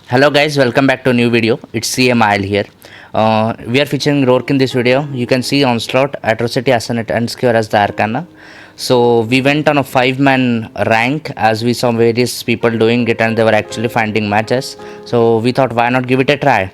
Hello guys, welcome back to a new video. It's CMIL here. We are featuring Rourke in this video. You can see Onslaught, Atrocity, Assassinate and Skewer as the Arcana. So we went on a 5-man rank as we saw various people doing it and they were actually finding matches. So we thought why not give it a try.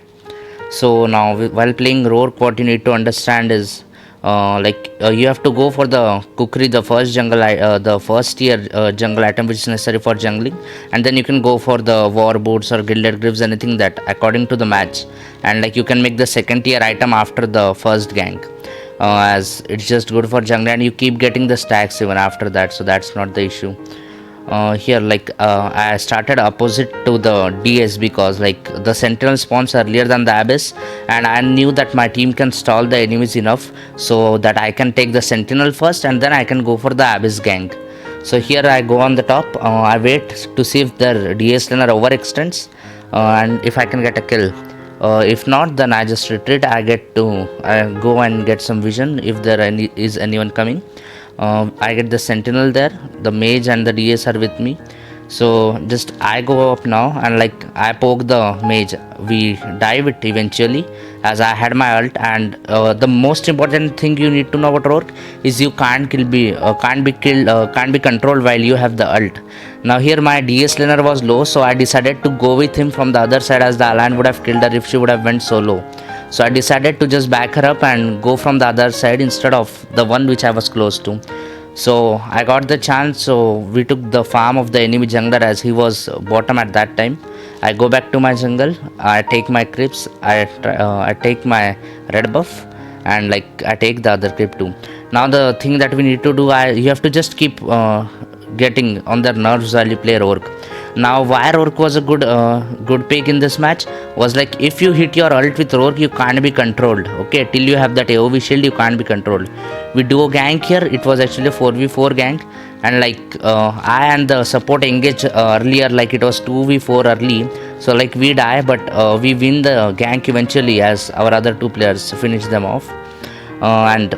So now while playing Rourke, what you need to understand is you have to go for the kukri, the first the first tier jungle item which is necessary for jungling, and then you can go for the war boots or gilded greaves, anything that according to the match, and like you can make the second tier item after the first gank, as it's just good for jungling and you keep getting the stacks even after that, so that's not the issue. I started opposite to the DS because like the sentinel spawns earlier than the abyss, and I knew that my team can stall the enemies enough so that I can take the sentinel first and then I can go for the abyss gank. So here I go on the top, I wait to see if the DS laner overextends and if I can get a kill. If not, then I just retreat. I go and get some vision if is anyone coming. I get the sentinel there, the mage and the DS are with me. So just I go up now and like I poke the mage. We dive it eventually as I had my ult, and the most important thing you need to know about Rourke is you can't be killed, can't be controlled while you have the ult. Now here my DS laner was low, so I decided to go with him from the other side as the Alan would have killed her if she would have went solo. So I decided to just back her up and go from the other side instead of the one which I was close to. So I got the chance, so we took the farm of the enemy jungler as he was bottom at that time. I go back to my jungle, I take my creeps, I take my red buff, and like I take the other creep too. Now the thing that we need to do, you have to just keep getting on their nerves while you play Rourke. Now why Rourke was a good pick in this match was like if you hit your ult with Rourke you can't be controlled. Okay, till you have that AoV shield you can't be controlled. We do a gank here, it was actually a 4v4 gank, and like I and the support engaged earlier, like it was 2v4 early, so like we die but we win the gank eventually as our other two players finish them off, and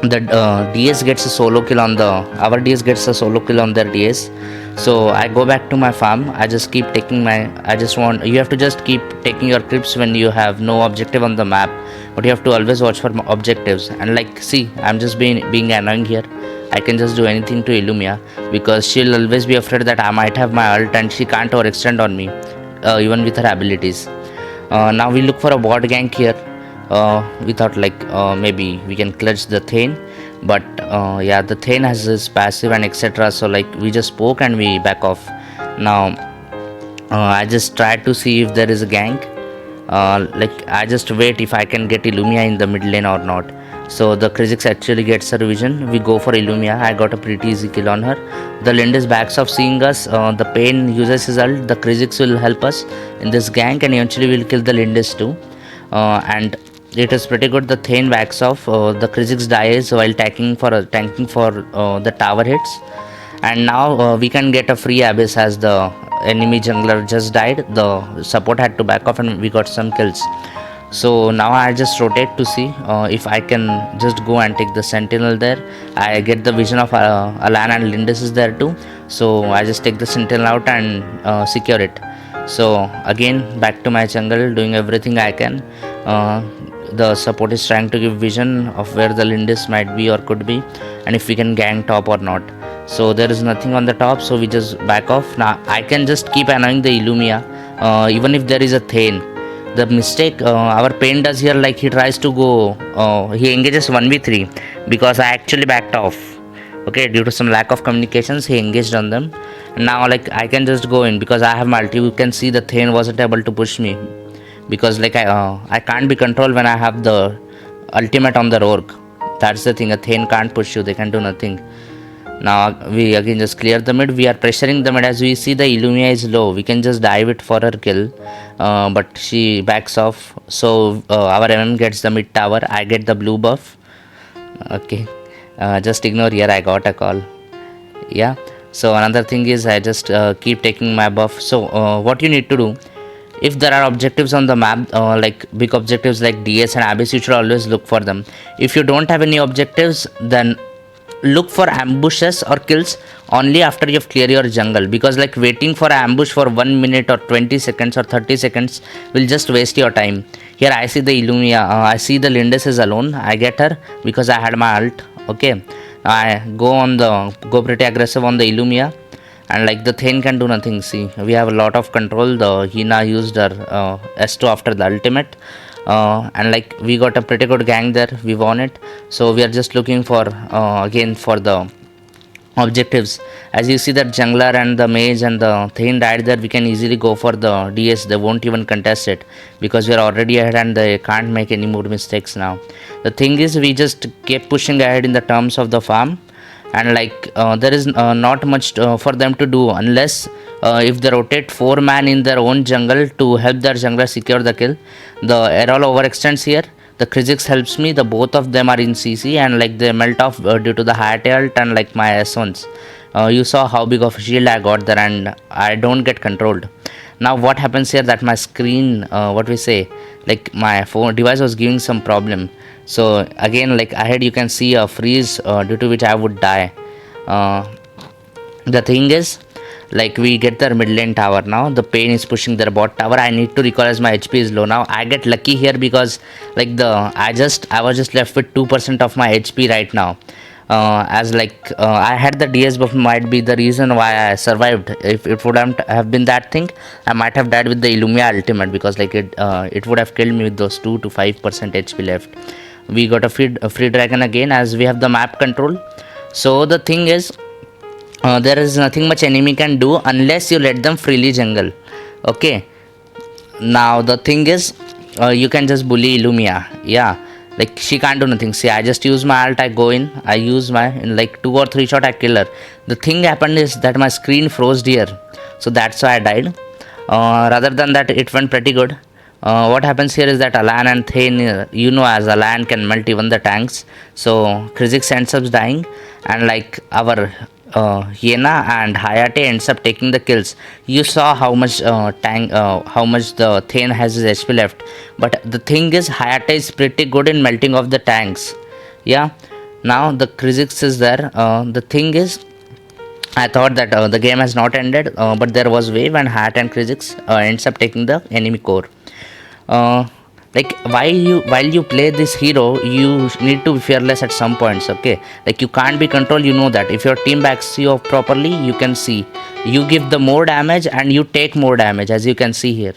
the DS gets a solo kill on our DS gets a solo kill on their DS. So I go back to my farm. I just keep taking you have to just keep taking your creeps when you have no objective on the map, but you have to always watch for objectives. And like see, I'm just being annoying here. I can just do anything to Illumia because she'll always be afraid that I might have my ult and she can't overextend on me, even with her abilities. Now we look for a bot gank here. We thought like maybe we can clutch the Thane, but yeah, the Thane has his passive and etc, so like we just poke and we back off. Now I just try to see if there is a gank, like I just wait if I can get Illumia in the mid lane or not. So the Kha'Zix actually gets her vision, we go for Illumia. I got a pretty easy kill on her. The Lindis backs off seeing us, the Pain uses his ult, the Kha'Zix will help us in this gank and eventually we'll kill the Lindis too, and it is pretty good. The Thane backs off, the Kha'Zix dies while tanking for the tower hits, and now we can get a free abyss as the enemy jungler just died. The support had to back off and we got some kills. So now I just rotate to see if I can just go and take the sentinel there. I get the vision of Alan and Lindis is there too, so I just take the sentinel out and secure it. So again back to my jungle doing everything I can. The support is trying to give vision of where the Lindis might be or could be, and if we can gank top or not. So there is nothing on the top, so we just back off. Now I can just keep annoying the Illumia, even if there is a Thane. The mistake our Pain does here, like he tries to go, he engages 1v3 because I actually backed off. Okay, due to some lack of communications he engaged on them, and now like I can just go in because I have my ulti. You can see the Thane wasn't able to push me because like I can't be controlled when I have the ultimate on the Rourke. That's the thing, a Thane can't push you, they can do nothing. Now we again just clear the mid, we are pressuring the mid as we see the Illumia is low, we can just dive it for her kill, but she backs off, so our MM gets the mid tower, I get the blue buff. Okay, just ignore here, I got a call. Yeah, so another thing is I just keep taking my buff. So what you need to do, if there are objectives on the map, like big objectives like DS and Abyss, you should always look for them. If you don't have any objectives, then look for ambushes or kills only after you've cleared your jungle, because like waiting for an ambush for 1 minute or 20 seconds or 30 seconds will just waste your time. Here I see the Illumia, I see the Lindis is alone. I get her because I had my ult. Okay, I go pretty aggressive on the Illumia, and like the Thane can do nothing. See, we have a lot of control. The Hina used her S2 after the ultimate, and like we got a pretty good gang there. We won it. So we are just looking for again for the objectives. As you see that jungler and the mage and the Thane died there, we can easily go for the DS. They won't even contest it because we are already ahead and they can't make any more mistakes now. The thing is, we just keep pushing ahead in the terms of the farm, and like there is not much for them to do unless if they rotate 4 man in their own jungle to help their jungler secure the kill. The Errol overextends here. The Kha'Zix helps me. The both of them are in CC, and like they melt off due to the Hayate ult and like my S1s. You saw how big of a shield I got there, and I don't get controlled. Now what happens here that my screen, what we say, like my phone device was giving some problem. So again, like ahead you can see a freeze due to which I would die. The thing is, like we get their mid lane tower now. The Pain is pushing their bot tower. I need to recall as my HP is low now. I get lucky here because like I was just left with 2% of my HP right now. As like I had the DS buff might be the reason why I survived. If it wouldn't have been that thing, I might have died with the Illumia ultimate, because like it would have killed me with those 2 to 5% HP left. We got a free dragon again as we have the map control. So the thing is, there is nothing much enemy can do unless you let them freely jungle. Okay, now the thing is, you can just bully Illumia. Yeah, like she can't do nothing. See, I just use my ult, I go in, I use my in like 2 or 3 shot I kill her. The thing happened is that my screen froze here, so that's why I died. Rather than that, it went pretty good. What happens here is that Alan and Thane, as Alan can melt even the tanks, so Kha'Zix ends up dying, and like our Yena and Hayate ends up taking the kills. You saw how much how much the Thane has his HP left, but the thing is, Hayate is pretty good in melting off the tanks. Yeah, now the Kha'Zix is there. The thing is, I thought that the game has not ended, but there was wave and Hayate and Kha'Zix ends up taking the enemy core. Like while you play this hero, you need to be fearless at some points. Okay, like you can't be controlled, that if your team backs you up properly, you can see you give the more damage and you take more damage, as you can see here.